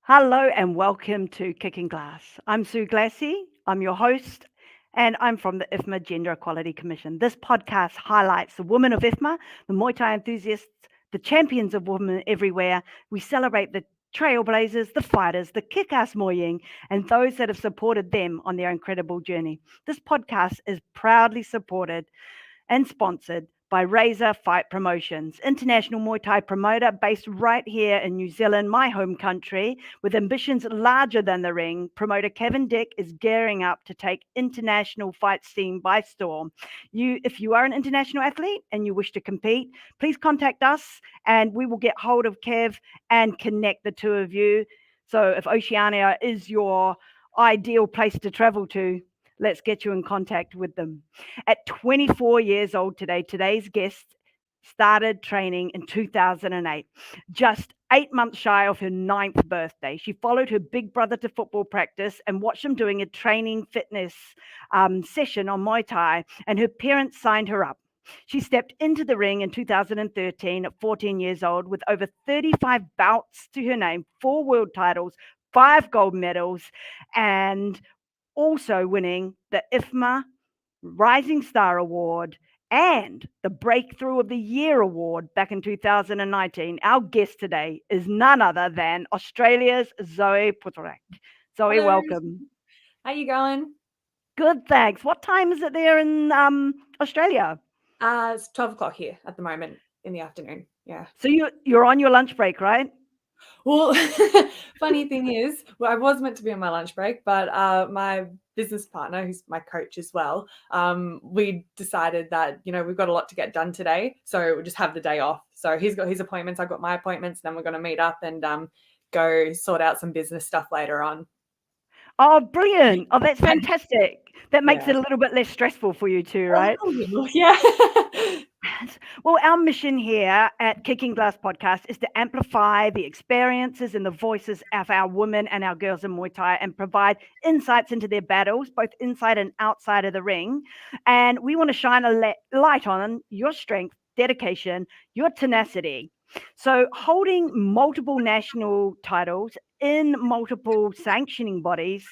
Hello and welcome to Kicking Glass. I'm Sue Glassy. I'm your host, and I'm from the IFMA Gender Equality Commission. This podcast highlights the women of IFMA, the Muay Thai enthusiasts, the champions of women everywhere. We celebrate the trailblazers, the fighters, the kick-ass Moying, and those that have supported them on their incredible journey. This podcast is proudly supported and sponsored by Razor Fight Promotions, international Muay Thai promoter based right here in New Zealand, my home country, with ambitions larger than the ring. Promoter Kevin Dick is gearing up to take international fight scene by storm. If you are an international athlete and you wish to compete, please contact us and we will get hold of Kev and connect the two of you. So if Oceania is your ideal place to travel to, let's get you in contact with them. At 24 years old today's guest started training in 2008, just 8 months shy of her 9th birthday. She followed her big brother to football practice and watched him doing a training fitness session on Muay Thai, and her parents signed her up. She stepped into the ring in 2013 at 14 years old with over 35 bouts to her name, 4 world titles, 5 gold medals, and also winning the IFMA Rising Star Award and the Breakthrough of the Year Award back in 2019. Our guest today is none other than Australia's Zoe Putorak. Zoe, Hello. welcome. How you going? Good, thanks. What time is it there in Australia? It's 12 o'clock here at the moment in the afternoon. Yeah. So you're on your lunch break, right? Well, funny thing is, I was meant to be on my lunch break, but my business partner, who's my coach as well, we decided that, we've got a lot to get done today. So we'll just have the day off. So he's got his appointments, I've got my appointments, then we're going to meet up and go sort out some business stuff later on. Oh, brilliant. Oh, that's fantastic. That makes Yeah. it a little bit less stressful for you too, right? Yeah. Well, our mission here at Kicking Glass Podcast is to amplify the experiences and the voices of our women and our girls in Muay Thai and provide insights into their battles, both inside and outside of the ring. And we want to shine a light on your strength, dedication, your tenacity. So, holding multiple national titles in multiple sanctioning bodies,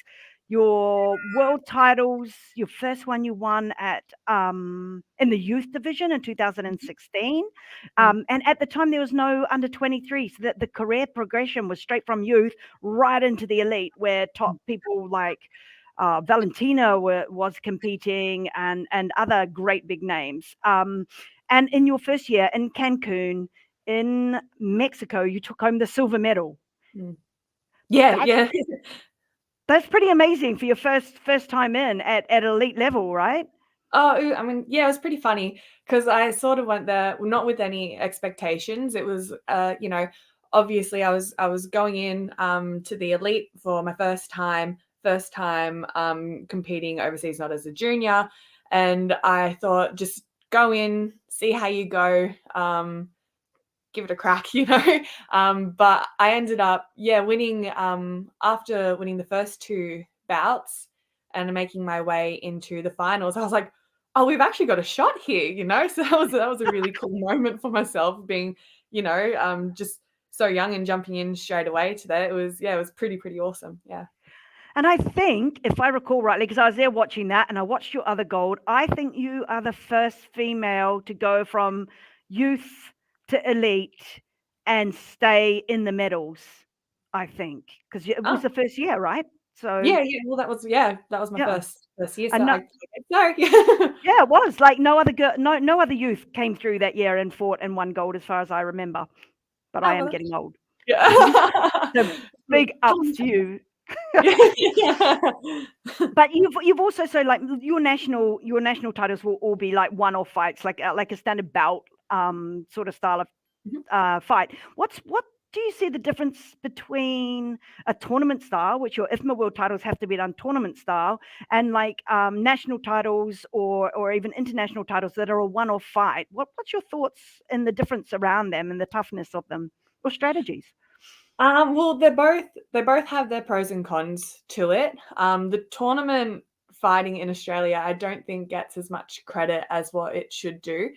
your world titles, your first one you won at in the youth division in 2016, and at the time there was no under 23, so that the career progression was straight from youth right into the elite, where top people like Valentina was competing and other great big names. And in your first year in Cancun, in Mexico, you took home the silver medal. Yeah. That's pretty amazing for your first time in at elite level, right? Oh, I mean, yeah, it was pretty funny because I sort of went there not with any expectations. It was, obviously I was going in to the elite for my first time competing overseas, not as a junior, and I thought just go in, see how you go, give it a crack, But I ended up, winning after winning the first 2 bouts and making my way into the finals. I was like, oh, we've actually got a shot here, So that was a really cool moment for myself, being, just so young and jumping in straight away to that. It was pretty awesome. Yeah. And I think, if I recall rightly, because I was there watching that and I watched your other gold, I think you are the first female to go from youth to elite and stay in the medals, I think, because it was Oh, the first year, right? So yeah. Well, that was my yeah, first year. So and no, sorry. yeah, it was like no other girl, no other youth came through that year and fought and won gold, as far as I remember. But I Oh, am well, getting old. yeah. So big ups to you. Yeah. But you've also, so like your national titles will all be like one-off fights, like a standard bout sort of style of fight. What do you see the difference between a tournament style, which your IFMA world titles have to be done tournament style, and like national titles or even international titles that are a one-off fight? What's your thoughts and the difference around them and the toughness of them or strategies? Well, they both have their pros and cons to it. The tournament fighting in Australia, I don't think gets as much credit as what it should do.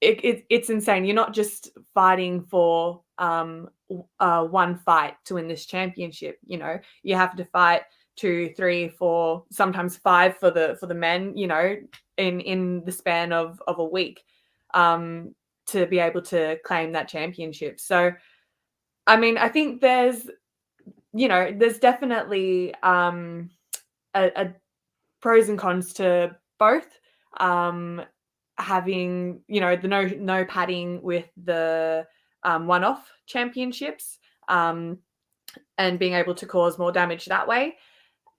It's insane. You're not just fighting for one fight to win this championship. You know, you have to fight 2, 3, 4, sometimes 5 for the men. You know, in the span of a week, to be able to claim that championship. So, I mean, I think there's definitely a pros and cons to both. Having the no padding with the one-off championships, and being able to cause more damage that way.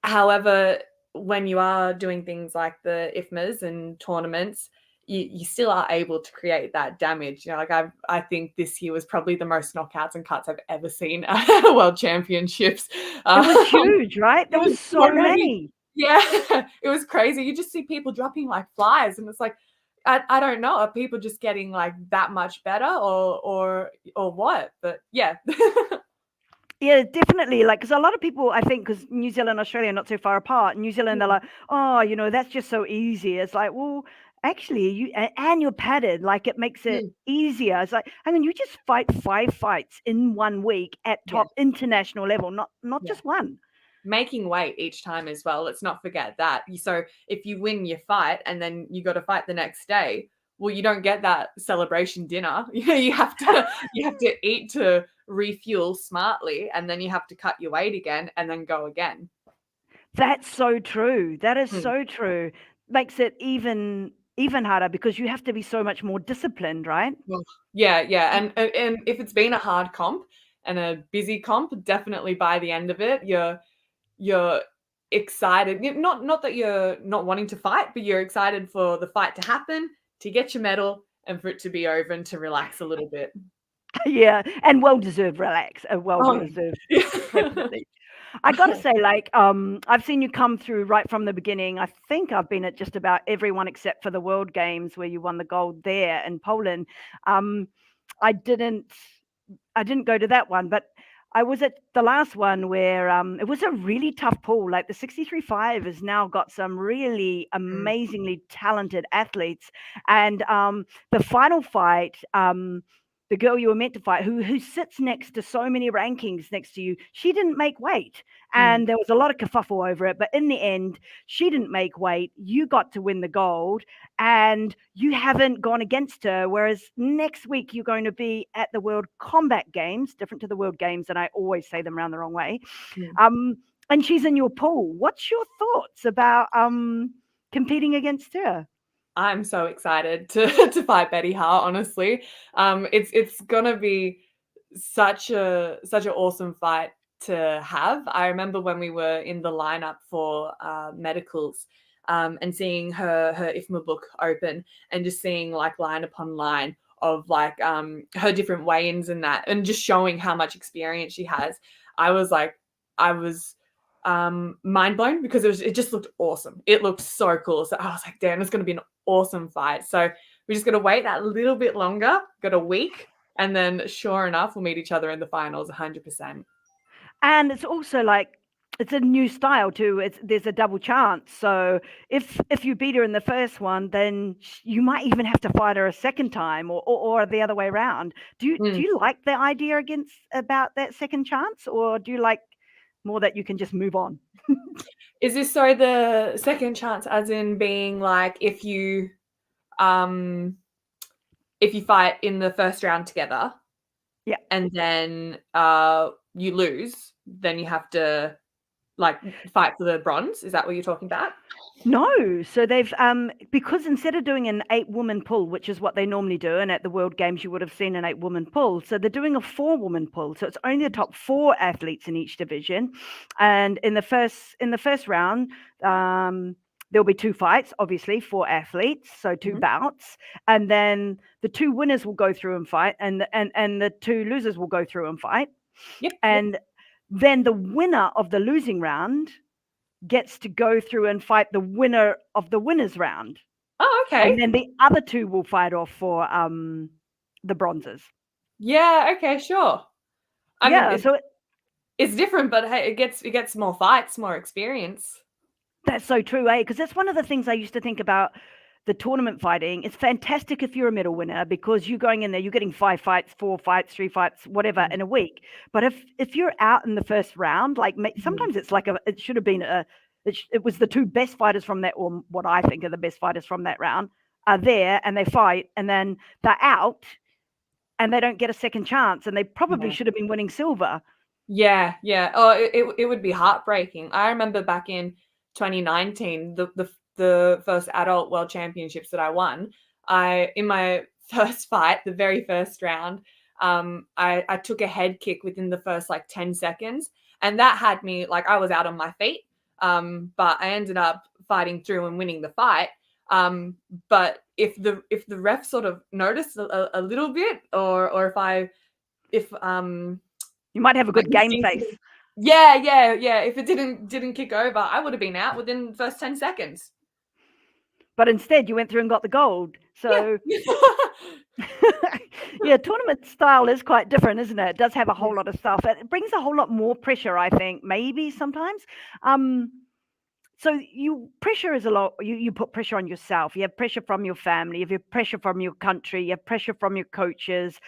However, when you are doing things like the IFMAs and tournaments, you still are able to create that damage. You know, like I think this year was probably the most knockouts and cuts I've ever seen at World Championships. It was huge, right? There was so many. Yeah, it was crazy. You just see people dropping like flies, and it's like, I don't know, are people just getting like that much better, or what? But yeah. Yeah, definitely. Like, because a lot of people, I think, because New Zealand and Australia are not so far apart. New Zealand, they're like, oh, that's just so easy. It's like, well, actually, and you're padded, like it makes it easier. It's like, I mean, you just fight 5 fights in 1 week at top international level, not just one. Making weight each time as well. Let's not forget that. So if you win your fight and then you got to fight the next day, well, you don't get that celebration dinner. You have to eat to refuel smartly, and then you have to cut your weight again and then go again. That's so true. That is so true. Makes it even harder because you have to be so much more disciplined, right? Well, yeah. And if it's been a hard comp and a busy comp, definitely by the end of it, you're excited. Not that you're not wanting to fight, but you're excited for the fight to happen, to get your medal, and for it to be over and to relax a little bit. Yeah, and well-deserved relax, well-deserved. Definitely. I gotta say, like, I've seen you come through right from the beginning. I think I've been at just about everyone except for the World Games where you won the gold there in Poland. I didn't go to that one, but I was at the last one where it was a really tough pool. Like the 63.5 has now got some really amazingly talented athletes, and the final fight, the girl you were meant to fight, who sits next to so many rankings next to you, she didn't make weight, and there was a lot of kerfuffle over it. But in the end, she didn't make weight. You got to win the gold, and you haven't gone against her. Whereas next week you're going to be at the World Combat Games, different to the World Games, and I always say them around the wrong way. And she's in your pool. What's your thoughts about competing against her? I'm so excited to fight Betty Hart. Honestly, it's gonna be such an awesome fight to have. I remember when we were in the lineup for medicals, and seeing her IFMA book open, and just seeing like line upon line of like her different weigh-ins and that, and just showing how much experience she has. I was mind blown because it just looked awesome. It looked so cool. So I was like, damn, it's going to be an awesome fight. So we're just going to wait that little bit longer, got a week, and then sure enough, we'll meet each other in the finals 100%. And it's also like, it's a new style too. There's a double chance. So if you beat her in the first one, then you might even have to fight her a second time, or the other way around. Do you like the idea about that second chance, or do you like more that you can just move on? Is this so the second chance as in being like if you fight in the first round together, yeah, and then you lose, then you have to like fight for the bronze? Is that what you're talking about? No. So they've because instead of doing an 8-woman pool, which is what they normally do, and at the World Games you would have seen an 8-woman pool, so they're doing a 4-woman pool. So it's only the top 4 athletes in each division, and in the first round, there'll be 2 fights, obviously 4 athletes, so 2 bouts, and then the 2 winners will go through and fight, and the 2 losers will go through and fight. Yep. And then the winner of the losing round gets to go through and fight the winner of the winners round. Oh, okay. And then the other 2 will fight off for the bronzes. Yeah, okay, sure. I mean, so it's different, but hey, it gets more fights, more experience. That's so true, because that's one of the things I used to think about the tournament fighting, it's fantastic if you're a medal winner because you're going in there, you're getting 5 fights, 4 fights, 3 fights, whatever in a week. But if you're out in the first round, like sometimes it's like it should have been it was the 2 best fighters from that, or what I think are the best fighters from that round, are there and they fight and then they're out and they don't get a second chance and they probably should have been winning silver. Yeah. Oh, it would be heartbreaking. I remember back in 2019, the first adult world championships that I won. In my first fight, the very first round, I took a head kick within the first like 10 seconds, and that had me like I was out on my feet. But I ended up fighting through and winning the fight. But if the ref sort of noticed a little bit, or if you might have a good game face. Yeah. If it didn't kick over, I would have been out within the first 10 seconds. But instead, you went through and got the gold. So, yeah, tournament style is quite different, isn't it? It does have a whole lot of stuff. It brings a whole lot more pressure, I think, maybe sometimes. So pressure is a lot. You put pressure on yourself. You have pressure from your family. You have pressure from your country. You have pressure from your coaches.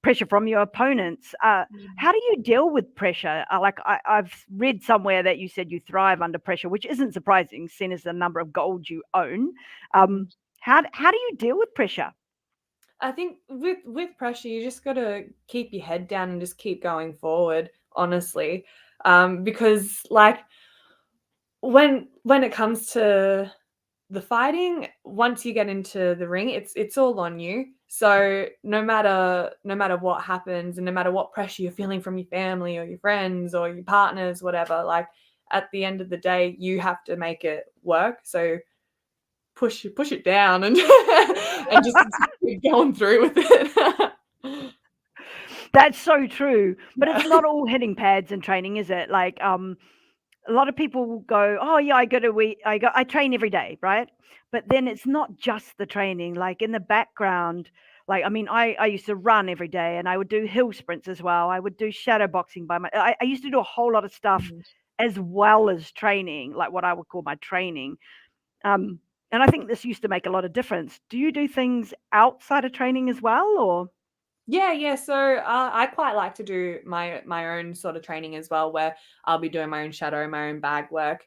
Pressure from your opponents. How do you deal with pressure? Like I've read somewhere that you said you thrive under pressure, which isn't surprising, seeing as the number of golds you own. How do you deal with pressure? I think with pressure, you just got to keep your head down and just keep going forward. Honestly, because like when it comes to the fighting, once you get into the ring, it's all on you. So no matter what happens, and no matter what pressure you're feeling from your family or your friends or your partners, whatever, like at the end of the day, you have to make it work. So push it down and and just keep going through with it. That's so true. But it's not all hitting pads and training, is it? Like a lot of people will go, oh yeah, I train every day, right? But then it's not just the training. Like in the background, like I mean, I used to run every day, and I would do hill sprints as well. I would do shadow boxing I used to do a whole lot of stuff as well as training, like what I would call my training. And I think this used to make a lot of difference. Do you do things outside of training as well, or? Yeah. So I quite like to do my own sort of training as well, where I'll be doing my own shadow, my own bag work.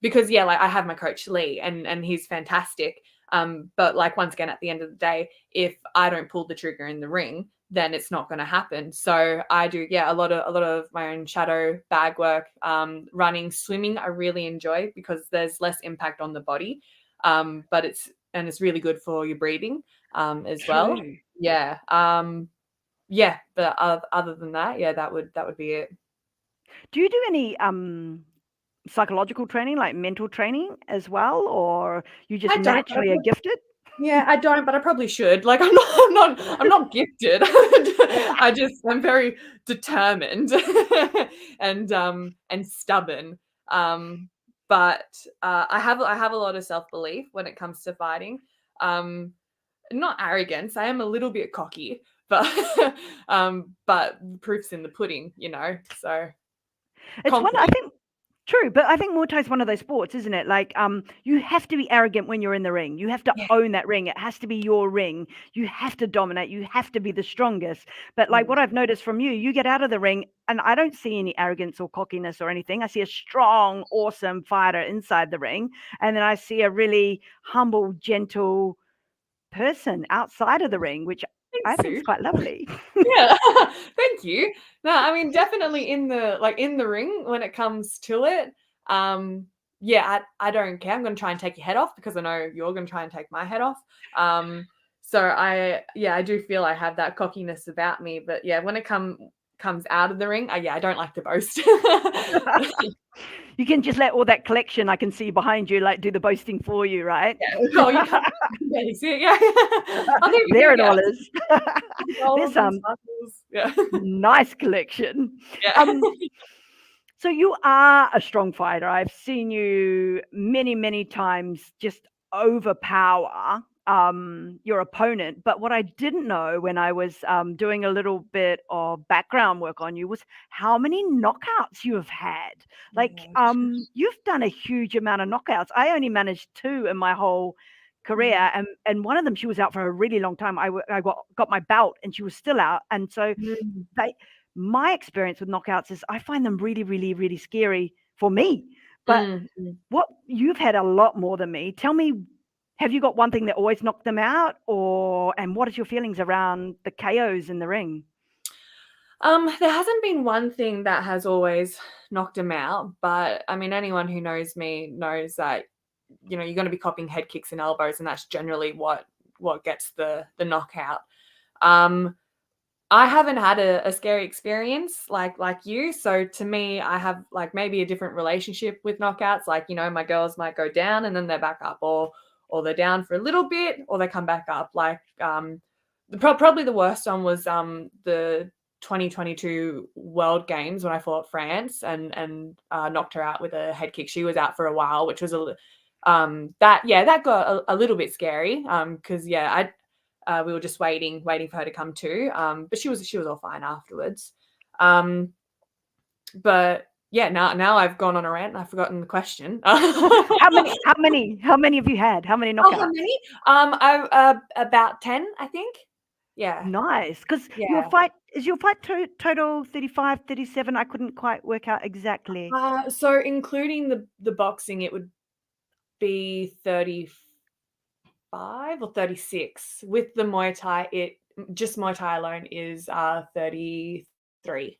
Because like I have my coach Lee, and he's fantastic. But like once again, at the end of the day, if I don't pull the trigger in the ring, then it's not going to happen. So I do a lot of my own shadow bag work. Running, swimming, I really enjoy because there's less impact on the body. But it's really good for your breathing as well. True. Yeah. But other than that, that would be it. Do you do any psychological training, like mental training as well, or you just naturally are gifted? Yeah, I don't, but I probably should. Like I'm not gifted. I'm very determined and stubborn. But I have a lot of self-belief when it comes to fighting. Not arrogance. I am a little bit cocky, but proof's in the pudding, So it's one, I think. True, but I think Muay Thai is one of those sports, isn't it? Like, you have to be arrogant when you're in the ring. You have to own that ring. It has to be your ring. You have to dominate. You have to be the strongest. But like what I've noticed from you get out of the ring, and I don't see any arrogance or cockiness or anything. I see a strong, awesome fighter inside the ring, and then I see a really humble, gentle person outside of the ring, which I think is quite lovely. Yeah, thank you. No, I mean definitely in the ring when it comes to it. I don't care. I'm going to try and take your head off because I know you're going to try and take my head off. So I do feel I have that cockiness about me. But yeah, when it comes out of the ring, I don't like to boast. You can just let all that collection I can see behind you, like, do the boasting for you, right? Yeah. Oh, you can't barely see it. Yeah. There it all is. There's some nice collection. Yeah. So you are a strong fighter. I've seen you many, many times just overpower your opponent. But what I didn't know when I was doing a little bit of background work on you was how many knockouts you have had. Like, you've done a huge amount of knockouts. I only managed 2 in my whole career, and one of them, she was out for a really long time. I got my bout, and she was still out. And so my experience with knockouts is I find them really, really, really scary for me. But what you've had a lot more than me. Tell me, have you got one thing that always knocked them out, and what is your feelings around the KOs in the ring? There hasn't been one thing that has always knocked them out, but I mean, anyone who knows me knows that, you know, you're going to be copying head kicks and elbows, and that's generally what gets the knockout. I haven't had a scary experience like you. So to me, I have like maybe a different relationship with knockouts. Like, you know, my girls might go down and then they're back up, or they're down for a little bit or they come back up. Like probably the worst one was the 2022 World Games when I fought France and knocked her out with a head kick. She was out for a while, which was that got a little bit scary because we were just waiting for her to come to. But she was all fine afterwards. But yeah, now I've gone on a rant and I've forgotten the question. How many have you had? How many knockouts? How many? I about 10, I think. Yeah. Nice. Because your fight total 35, 37? I couldn't quite work out exactly. So including the boxing, it would be 35 or 36. With the Muay Thai, just Muay Thai alone is 33.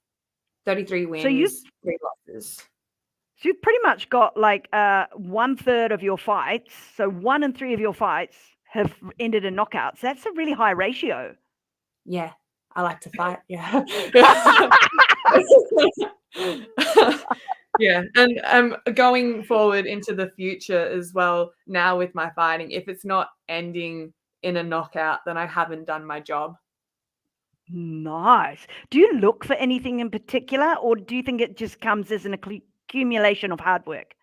33 wins, 3 losses. So you've pretty much got like 1/3 of your fights. So 1 in 3 of your fights have ended in knockouts. That's a really high ratio. Yeah, I like to fight. Yeah. Yeah, and going forward into the future as well, now with my fighting, if it's not ending in a knockout, then I haven't done my job. Nice. Do you look for anything in particular, or do you think it just comes as an accumulation of hard work?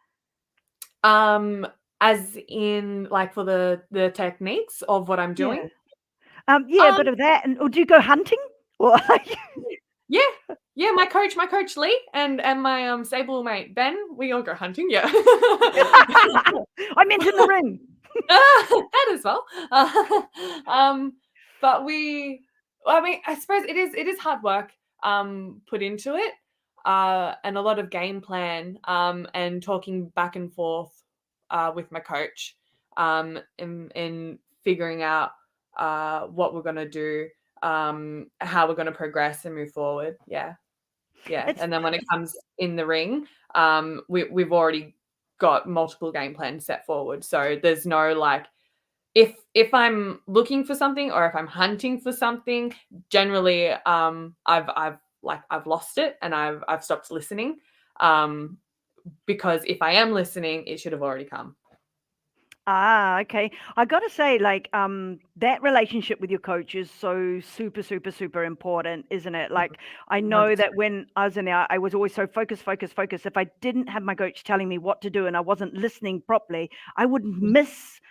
As in, like, for the techniques of what I'm doing? A bit of that. Or do you go hunting? Or Yeah, my coach Lee and my stable mate Ben, we all go hunting. Yeah. I meant in the ring. That as well. But I suppose it is hard work put into it, and a lot of game plan and talking back and forth with my coach in figuring out what we're going to do, how we're going to progress and move forward. Yeah. And then when it comes in the ring, we've already got multiple game plans set forward. So there's no like, if I'm looking for something or if I'm hunting for something, generally I've lost it and I've stopped listening, because if I am listening, it should have already come. Okay. I got to say, like, that relationship with your coach is so super, super, super important, isn't it? Like, I know that when I was in there, I was always so focused. If I didn't have my coach telling me what to do and I wasn't listening properly, I would miss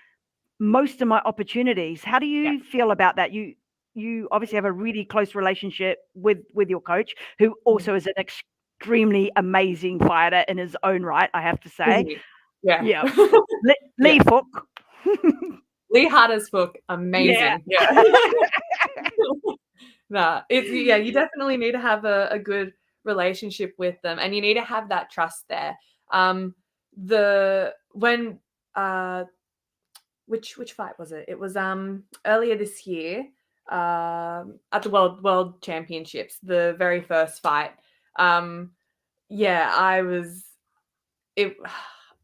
most of my opportunities. How do you feel about that? You obviously have a really close relationship with your coach, who also is an extremely amazing fighter in his own right, I have to say. Yeah. Lee Fook. Lee hard as fuck. Amazing. Yeah. Nah, you definitely need to have a good relationship with them, and you need to have that trust there. Which fight was it? It was earlier this year at the World Championships, the very first fight.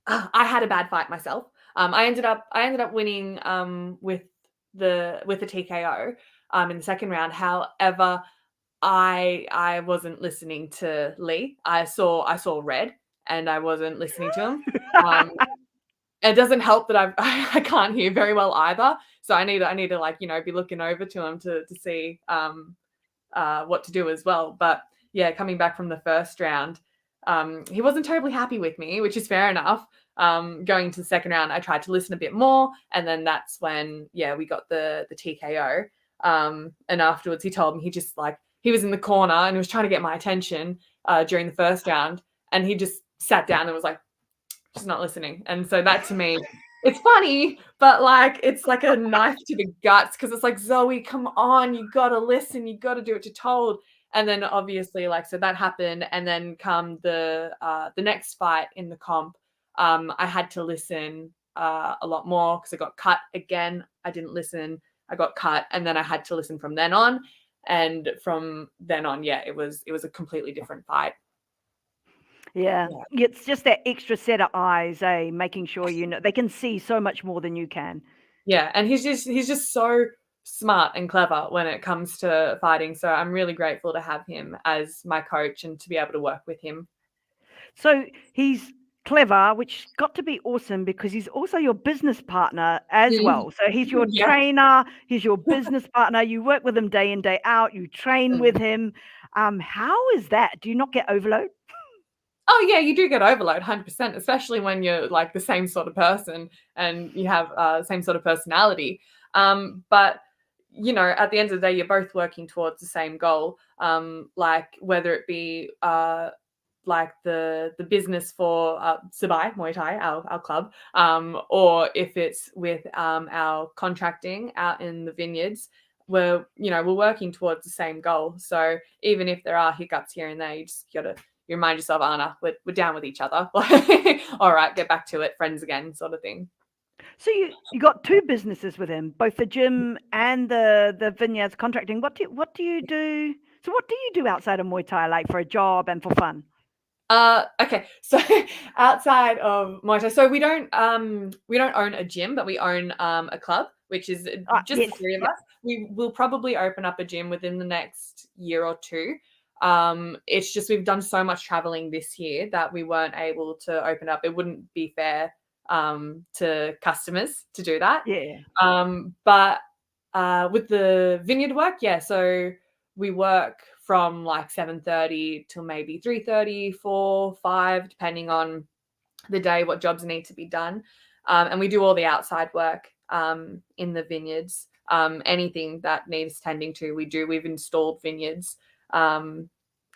I had a bad fight myself. I ended up winning with the TKO in the second round. However, I wasn't listening to Lee. I saw red and I wasn't listening to him. It doesn't help that I can't hear very well either. So I need to like, you know, be looking over to him to see what to do as well. But yeah, coming back from the first round, he wasn't terribly happy with me, which is fair enough. Going to the second round, I tried to listen a bit more, and then that's when we got the TKO. And afterwards, he told me he was in the corner and he was trying to get my attention during the first round, and he just sat down and was like, just not listening. And so that to me, it's funny, but like it's like a knife to the guts, because it's like, Zoe, come on, you gotta listen, you gotta do what you're told. And then obviously, like, so that happened, and then come the next fight in the comp, I had to listen a lot more because I got cut again. I didn't listen, I got cut, and then I had to listen from then on. And from then on, it was a completely different fight. Yeah. Yeah. It's just that extra set of eyes, making sure they can see so much more than you can. Yeah, and he's just so smart and clever when it comes to fighting. So I'm really grateful to have him as my coach and to be able to work with him. So he's clever, which got to be awesome because he's also your business partner as well. So he's your Yeah. trainer, he's your business partner. You work with him day in, day out, you train with him. How is that? Do you not get overload? Oh yeah, you do get overload, 100%, especially when you're like the same sort of person and you have same sort of personality. But at the end of the day, you're both working towards the same goal. Like whether it be like the business for Sabai Muaythai, our club, or if it's with our contracting out in the vineyards, we're working towards the same goal. So even if there are hiccups here and there, you just gotta remind yourself, Anna, we're down with each other. All right, get back to it, friends again, sort of thing. So you got two businesses with him, both the gym and the vineyards contracting. What do you do? So what do you do outside of Muay Thai, like for a job and for fun? Okay, so outside of Muay Thai, so we don't own a gym, but we own a club, which is just Yes, the three of us. We will probably open up a gym within the next year or two. It's just we've done so much traveling this year that we weren't able to open up. It wouldn't be fair to customers to do that. Yeah. But with the vineyard work, so we work from like 7:30 till maybe 3:30, 4, 5, depending on the day, what jobs need to be done. And we do all the outside work in the vineyards. Anything that needs tending to, we do. We've installed vineyards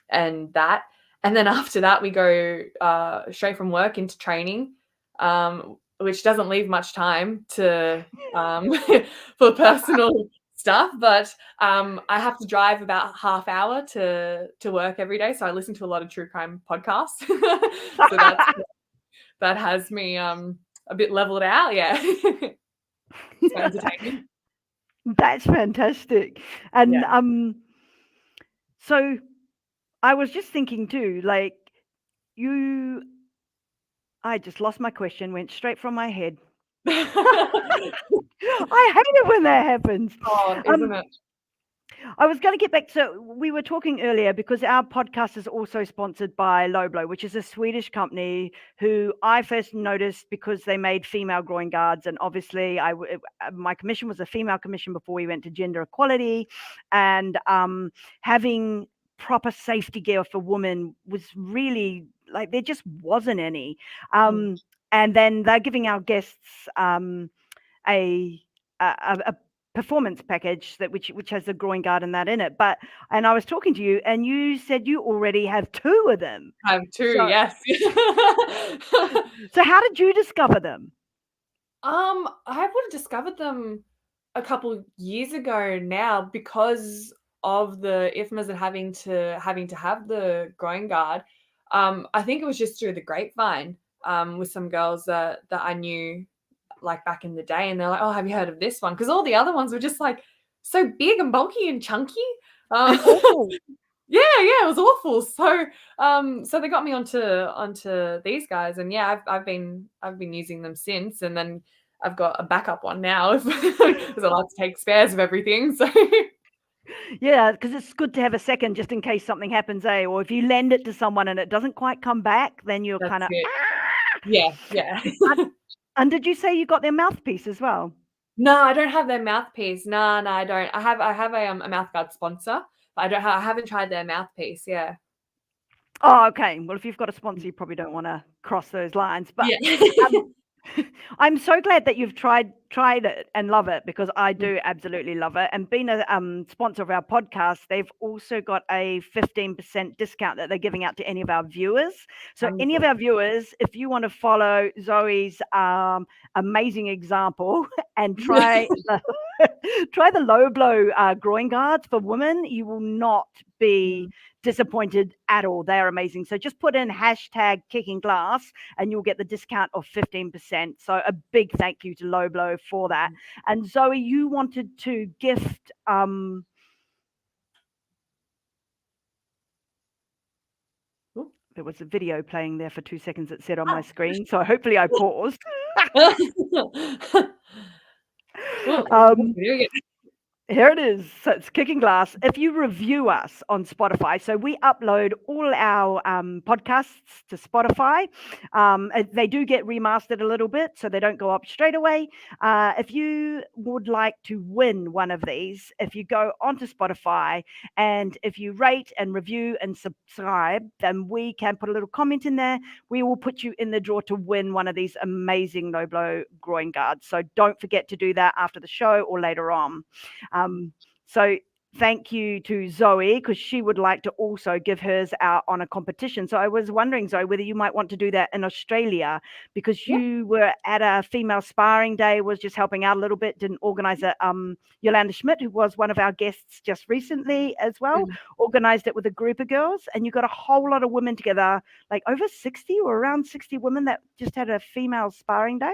and that. And then after that, we go straight from work into training, which doesn't leave much time to for personal stuff. But I have to drive about half hour to work every day, so I listen to a lot of true crime podcasts. So that has me a bit leveled out. Yeah. It's entertaining. That's fantastic. And so I was just thinking too, like I just lost my question, went straight from my head. I hate it when that happens. Oh, isn't it? I was going to get back to, we were talking earlier because our podcast is also sponsored by Loblo, which is a Swedish company who I first noticed because they made female groin guards. And obviously my commission was a female commission before we went to gender equality, and having proper safety gear for women was really like, there just wasn't any. And then they're giving our guests a performance package which has the groin guard and that in it. And I was talking to you and you said you already have two of them. I have two, yes. So how did you discover them? I would have discovered them a couple years ago now because of the IFMAs and having to have the groin guard. I think it was just through the grapevine with some girls that I knew like back in the day, and they're like, oh, have you heard of this one? Because all the other ones were just like so big and bulky and chunky. Awful. Yeah, it was awful. So they got me onto these guys, and I've been using them since, and then I've got a backup one now because I like to take spares of everything. So yeah, because it's good to have a second just in case something happens, or if you lend it to someone and it doesn't quite come back, then you're kind of yeah. And did you say you got their mouthpiece as well? No, I don't have their mouthpiece. No, I don't. I have a mouthguard sponsor, but I haven't tried their mouthpiece. Yeah. Oh, okay. Well, if you've got a sponsor, you probably don't want to cross those lines. But Yeah. um, I'm so glad that you've tried it and love it, because I do absolutely love it. And being a sponsor of our podcast, they've also got a 15% discount that they're giving out to any of our viewers. So any of Wonderful. our viewers, if you want to follow Zoe's amazing example and try the try the low blow groin guards for women, you will not be Mm, disappointed at all. They're amazing. So just put in hashtag kicking glass and you'll get the discount of 15%. So a big thank you to Low Blow for that. And Zoe, you wanted to gift Ooh. there was a video playing there for 2 seconds, it said on my screen. So hopefully I paused. Well, um, doing it. Here it is. So it's Kicking Glass. If you review us on Spotify, so we upload all our podcasts to Spotify. They do get remastered a little bit, so they don't go up straight away. If you would like to win one of these, if you go onto Spotify and if you rate and review and subscribe, then we can put a little comment in there. We will put you in the draw to win one of these amazing low blow groin guards. So don't forget to do that after the show or later on. So thank you to Zoe, because she would like to also give hers out on a competition. So I was wondering, Zoe, whether you might want to do that in Australia, because Yeah. you were at a female sparring day, was just helping out a little bit, didn't organize it. Yolanda Schmidt, who was one of our guests just recently as well, organized it with a group of girls, and you got a whole lot of women together, like over 60 or around 60 women that just had a female sparring day.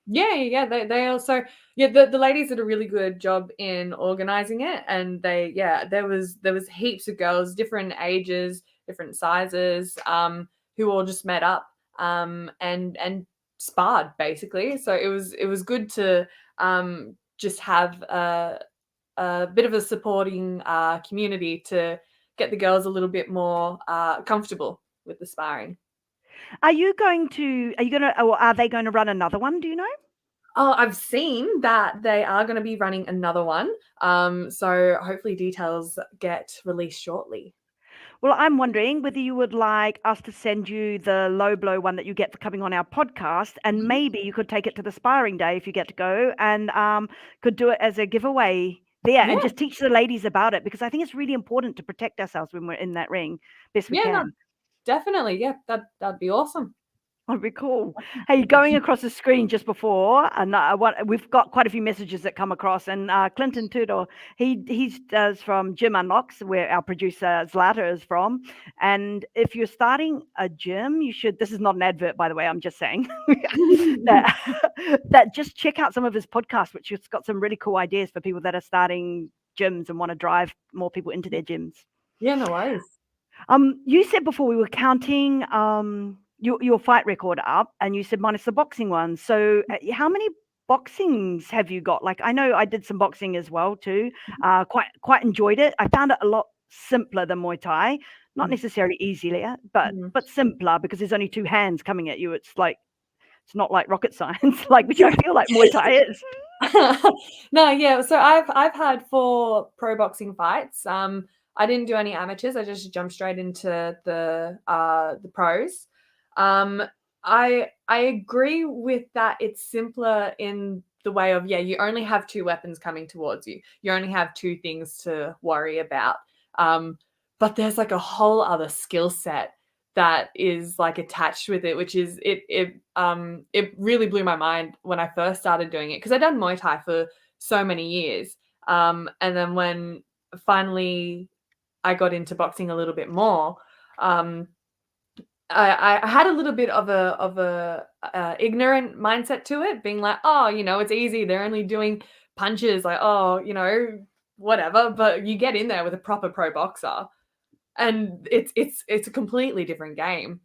Yeah. They also, the ladies did a really good job in organizing it, and there was heaps of girls, different ages, different sizes, who all just met up, and sparred basically. So it was good to just have a bit of a supporting community to get the girls a little bit more comfortable with the sparring. Are you going to? Are you going to? Or are they going to run another one? Do you know? Oh, I've seen that they are going to be running another one. So hopefully details get released shortly. Well, I'm wondering whether you would like us to send you the low blow one that you get for coming on our podcast, and Mhm. maybe you could take it to the sparring day if you get to go, and could do it as a giveaway there, and Yeah, just teach the ladies about it, because I think it's really important to protect ourselves when we're in that ring best we yeah, no, can. definitely. Yeah, that'd be awesome. That'd be cool. Hey, going across the screen just before, and we've got quite a few messages that come across. And Clinton Tudor, he does from Gym Unlocks, where our producer Zlata is from. And if you're starting a gym, you should. This is not an advert, by the way. I'm just saying that that just check out some of his podcasts, which has got some really cool ideas for people that are starting gyms and want to drive more people into their gyms. Yeah, no worries. You said before we were counting your fight record up, and you said minus the boxing one. So, how many boxings have you got? Like, I know I did some boxing as well too. Quite enjoyed it. I found it a lot simpler than Muay Thai. Not necessarily easier, Mhm. but simpler, because there's only two hands coming at you. It's not like rocket science, like, which I feel like Muay Thai is. No, yeah. So I've had 4 pro boxing fights. I didn't do any amateurs. I just jumped straight into the pros. Um, I agree with that. It's simpler in the way of, you only have 2 weapons coming towards you. You only have 2 things to worry about. But there's like a whole other skill set that is like attached with it, which is it really blew my mind when I first started doing it, because I'd done Muay Thai for so many years. And then when finally I got into boxing a little bit more, um, I had a little bit of a ignorant mindset to it, being like, oh, it's easy. They're only doing punches, like, oh, whatever. But you get in there with a proper pro boxer, and it's a completely different game.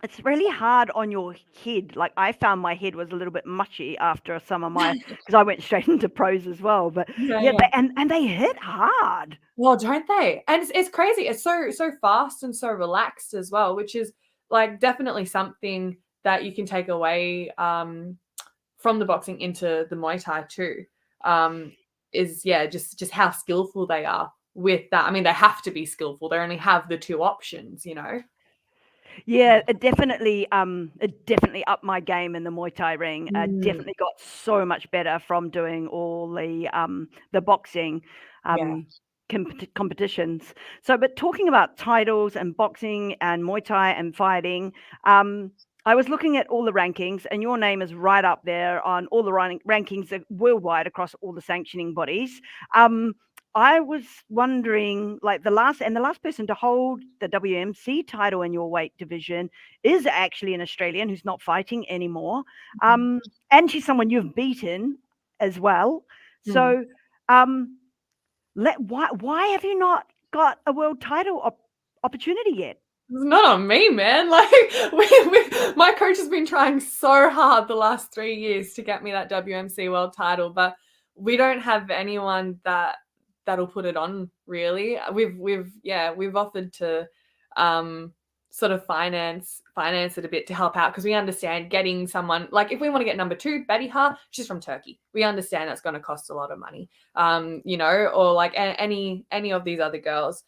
It's really hard on your head. Like, I found my head was a little bit mushy after some of my, because I went straight into pros as well. But Yeah, yeah, yeah. and they hit hard. Well, don't they? And it's crazy. It's so fast and so relaxed as well, which is like definitely something that you can take away from the boxing into the Muay Thai too. Um, is just how skillful they are. with that. I mean, they have to be skillful. They only have the two options, you know. Yeah, it definitely upped my game in the Muay Thai ring. Mm, Definitely got so much better from doing all the boxing yeah. competitions. So, but talking about titles and boxing and Muay Thai and fighting, um, I was looking at all the rankings, and your name is right up there on all the rankings worldwide across all the sanctioning bodies. Um, I was wondering, like the last person to hold the WMC title in your weight division is actually an Australian who's not fighting anymore, and she's someone you've beaten as well. Mm. So, why have you not got a world title opportunity yet? It's not on me, man. Like my coach has been trying so hard the last 3 years to get me that WMC world title, but we don't have anyone that'll put it on. Really, we've offered to sort of finance it a bit to help out, because we understand getting someone, like if we want to get number 2, Bediha, she's from Turkey. We understand that's going to cost a lot of money, you know, or like any of these other girls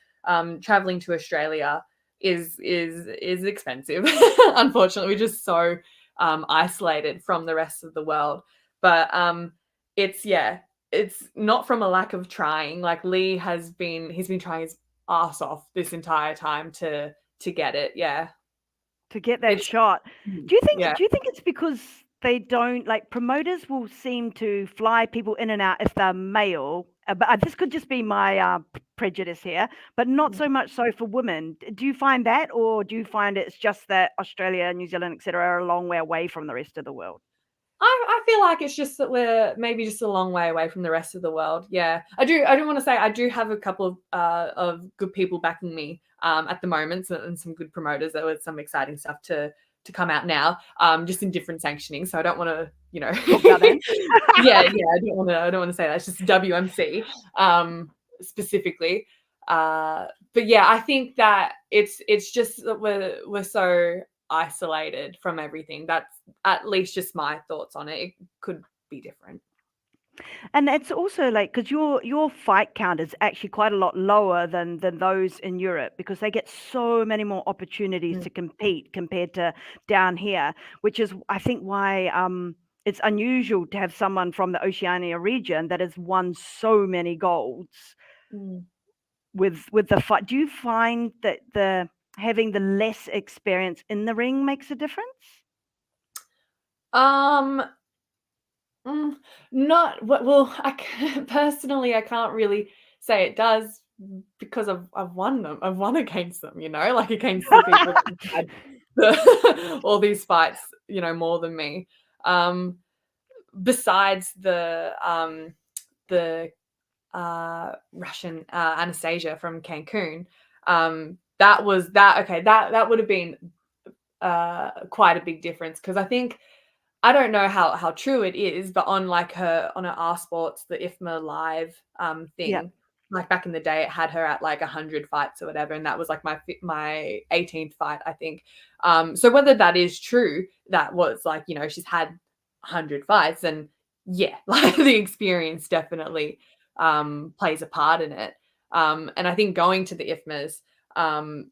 traveling to Australia is expensive. Unfortunately, we're just so isolated from the rest of the world. But it's not from a lack of trying. Like Lee he's been trying his ass off this entire time to get it. Yeah. To get that It's shot. yeah. Do you think it's because they don't, like, promoters will seem to fly people in and out if they're male, but this could just be my prejudice here, but not so much so for women. Do you find that, or do you find it's just that Australia, New Zealand, etc., are a long way away from the rest of the world? I feel like it's just that we're maybe just a long way away from the rest of the world. Yeah, I do want to say I do have a couple of good people backing me at the moment, and some good promoters. There was some exciting stuff to come out now, just in different sanctioning. So I don't want to, you know, Talk about that. yeah, I don't want to say that. It's just WMC specifically. But yeah, I think that it's just that we're so isolated from everything. That's at least just my thoughts on it. It could be different. And it's also like, because your fight count is actually quite a lot lower than those in Europe, because they get so many more opportunities Mm. to compete compared to down here, which is, I think, why it's unusual to have someone from the Oceania region that has won so many golds Mm. with the fight. Do you find that the having the less experience in the ring makes a difference? Um, not well. Personally, I can't really say it does, because I've won them. I've won against them. You know, like against the people that had all these fights. You know, more than me. Besides the Russian Anastasia from Cancun. That was that. Okay, that would have been quite a big difference, because I think, I don't know how true it is, but on her R Sports, the IFMA Live Yeah. thing, like back in the day, it had her at like 100 fights or whatever, and that was like my 18th fight, I think. So whether that is true, that was like, you know, she's had 100 fights, and yeah, like the experience definitely plays a part in it. And I think going to the IFMAs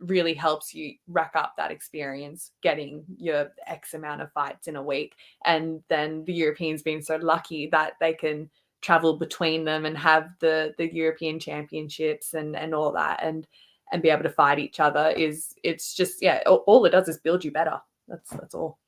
really helps you rack up that experience, getting your X amount of fights in a week. And then the Europeans being so lucky that they can travel between them and have the European championships and all that, and be able to fight each other, it's just, yeah, all it does is build you better. That's all.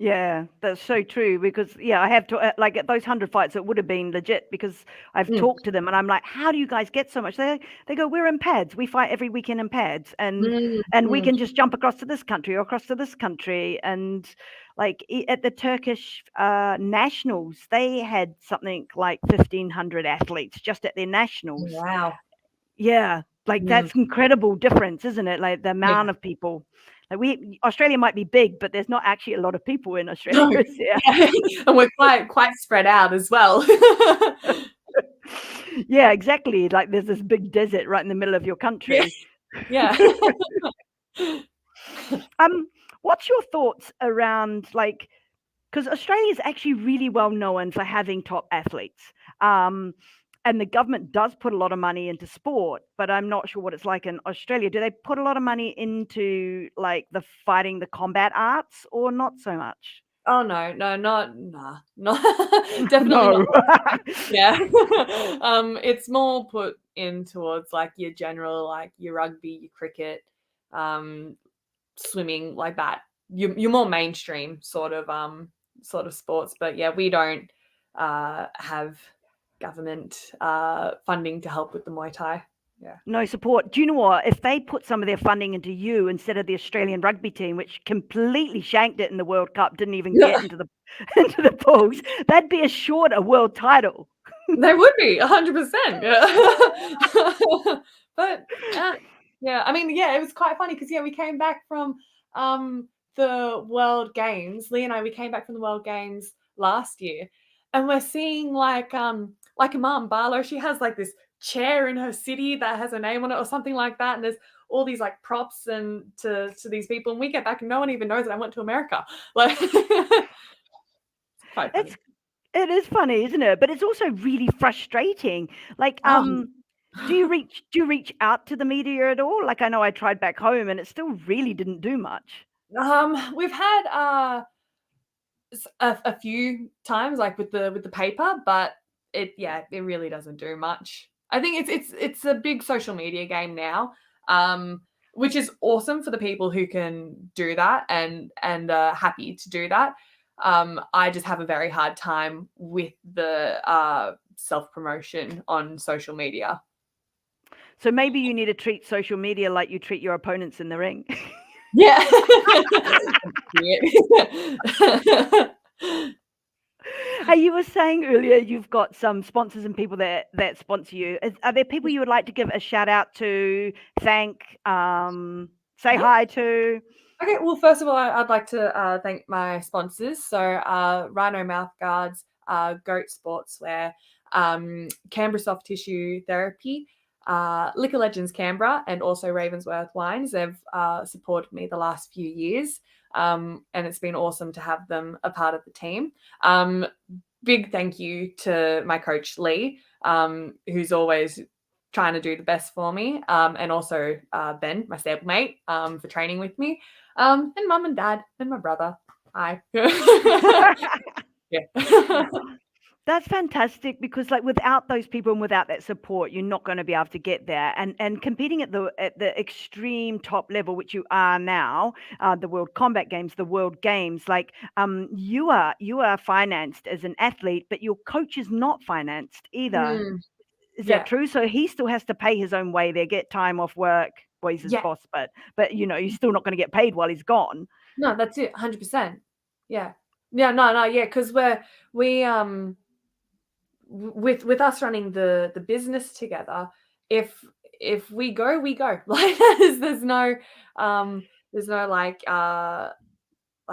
Yeah, that's so true, because yeah, I have to like at those 100 fights, it would have been legit, because I've Mm, talked to them and I'm like, how do you guys get so much? They go, we're in pads. We fight every weekend in pads, mm, and we mm. can just jump across to this country or across to this country. And like at the Turkish nationals, they had something like 1,500 athletes just at their nationals. Wow. Yeah, like Mm, that's incredible difference, isn't it? Like the yeah. amount of people. Like Australia might be big, but there's not actually a lot of people in Australia, No. is there? Yeah. And we're quite spread out as well. Yeah, exactly. Like there's this big desert right in the middle of your Yeah. country. Yeah. Um, what's your thoughts around, like, because Australia is actually really well known for having top athletes. Um, and the government does put a lot of money into sport, but I'm not sure what it's like in Australia. Do they put a lot of money into like the fighting, the combat arts, or not so much? Oh no, not definitely not. No. Yeah. It's more put in towards like your general, like your rugby, your cricket, swimming, like that. You're more mainstream sort of sports. But yeah, we don't have government funding to help with the Muay Thai. Yeah. No support. Do you know what? If they put some of their funding into you instead of the Australian rugby team, which completely shanked it in the World Cup, didn't even get into the into the pools, that'd be assured a world title. They would be 100%. Yeah. But yeah, I mean, yeah, it was quite funny because we came back from the World Games. Lee and I, we came back from the World Games last year, and we're seeing like Imam Barlow. She has like this chair in her city that has a name on it or something like that, and there's all these like props and to these people, and we get back and no one even knows that I went to America. Like, it's quite funny. It is funny, isn't it? But it's also really frustrating. Like, Oh. do you reach out to the media at all? Like, I know I tried back home, and it still really didn't do much. We've had a few times, like with the paper, but it really doesn't do much. I think it's a big social media game now, which is awesome for the people who can do that and happy to do that. I just have a very hard time with the self promotion on social media. So maybe you need to treat social media like you treat your opponents in the ring. Yeah. Hey, you were saying earlier you've got some sponsors and people that sponsor you. Are there people you would like to give a shout out to, thank, say hi to? Okay, well, first of all, I'd like to thank my sponsors. So Rhino Mouthguards, Goat Sportswear, Canberra Soft Tissue Therapy, Liquor Legends Canberra, and also Ravensworth Wines. They've supported me the last few years, and it's been awesome to have them a part of the team. Big thank you to my coach, Lee, who's always trying to do the best for me, and also Ben, my stablemate, for training with me, and mum and dad and my brother. Hi. Yeah. That's fantastic because, like, without those people and without that support, you're not going to be able to get there. And competing at the extreme top level, which you are now, the World Combat Games, the World Games, like, you are financed as an athlete, but your coach is not financed either. Is Yeah. that true? So he still has to pay his own way there, get time off work. Well, he's his Yeah. boss, but he's still not going to get paid while he's gone. No, that's it. 100%. Yeah. Yeah. No. Yeah. Because we with us running the business together, if we go, we go. Like there's no like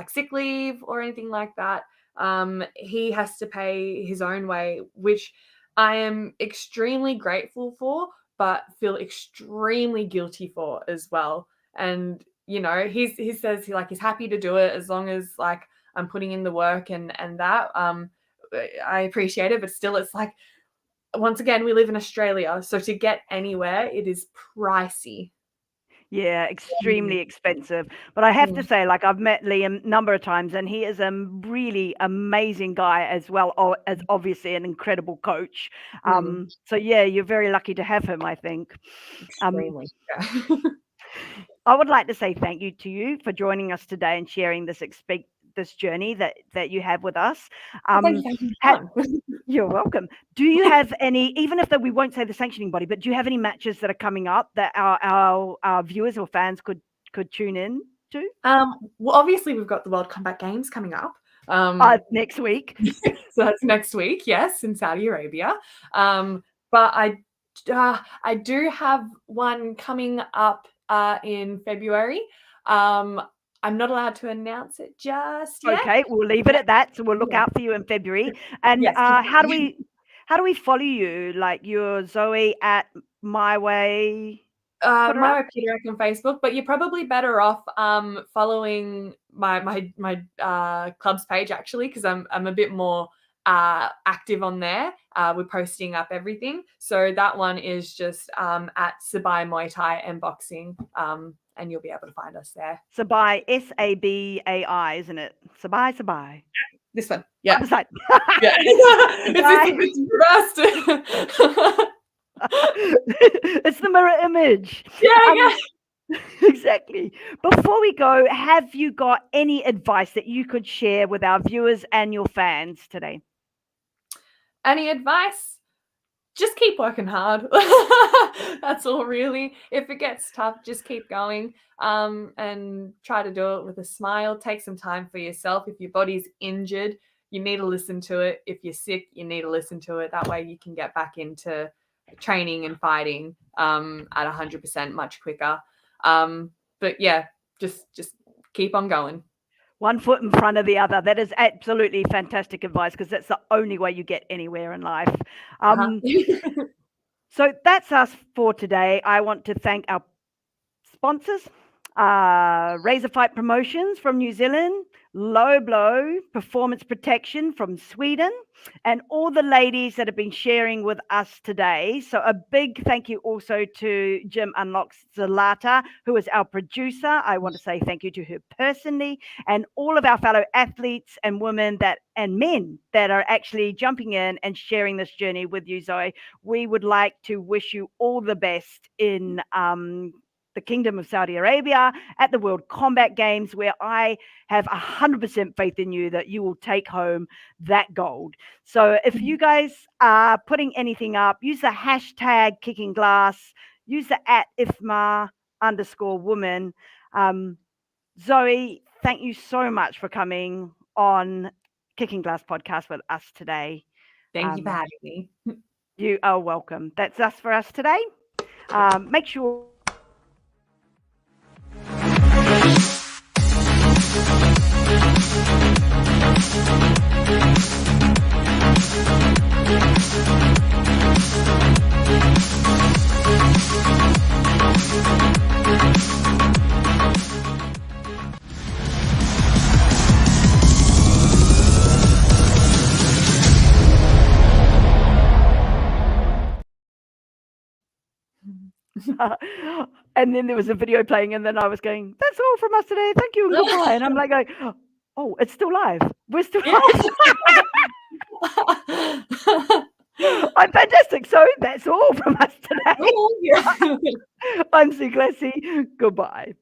sick leave or anything like that. He has to pay his own way, which I am extremely grateful for, but feel extremely guilty for as well. And he says he's happy to do it as long as like I'm putting in the work and that. I appreciate it, but still, it's like, once again, we live in Australia, so to get anywhere, it is pricey. Yeah, extremely expensive. But I have to say, like, I've met Liam a number of times, and he is a really amazing guy as well as obviously an incredible coach. So yeah, you're very lucky to have him, I think. Extremely. I would like to say thank you to you for joining us today and sharing this journey that you have with us. Thank you. Thank you. You're welcome. Do you have any, even if we won't say the sanctioning body, but do you have any matches that are coming up that our viewers or fans could tune in to? Well, obviously we've got the World Combat Games coming up. Next week. So that's next week, yes, in Saudi Arabia. But I do have one coming up in February. I'm not allowed to announce it just yet. Okay, we'll leave it at that. So we'll look out for you in February. And Yes. how do we follow you? Like, you're Zoe at My Way. Muaythai Putorak on Facebook, but you're probably better off following my club's page actually, because I'm a bit more active on there. We're posting up everything. So that one is just at Sabai Muaythai and Boxing, and you'll be able to find us there. Sabai, Sabai, isn't it? Sabai. This one, yeah. Other side. Yeah. It's reversed. It's the mirror image. Yeah. Exactly. Before we go, have you got any advice that you could share with our viewers and your fans today? Any advice? Just keep working hard. That's all, really. If it gets tough, just keep going, and try to do it with a smile. Take some time for yourself. If your body's injured, you need to listen to it. If you're sick, you need to listen to it. That way you can get back into training and fighting at 100% much quicker. But yeah, just keep on going. One foot in front of the other. That is absolutely fantastic advice, because that's the only way you get anywhere in life. So that's us for today. I want to thank our sponsors, Razor Fight Promotions from New Zealand, Low Blow Performance Protection from Sweden, and all the ladies that have been sharing with us today. So a big thank you also to Jim Unlocks Zalata, who is our producer. I want to say thank you to her personally, and all of our fellow athletes and women and men that are actually jumping in and sharing this journey with you, Zoe. We would like to wish you all the best in the Kingdom of Saudi Arabia at the World Combat Games, where I have 100% faith in you that you will take home that gold. So if you guys are putting anything up, use the hashtag kicking glass, use the @IFMA_woman. Zoe, thank you so much for coming on Kicking Glass podcast with us today. Thank you for having me. You are welcome. That's us for us today. Make sure and then there was a video playing, and then I was going, that's all from us today. Thank you and goodbye. And I'm like going, oh, it's still live. We're still live. I'm fantastic. So that's all from us today. Oh, yeah. I'm Sue Glassy. Goodbye.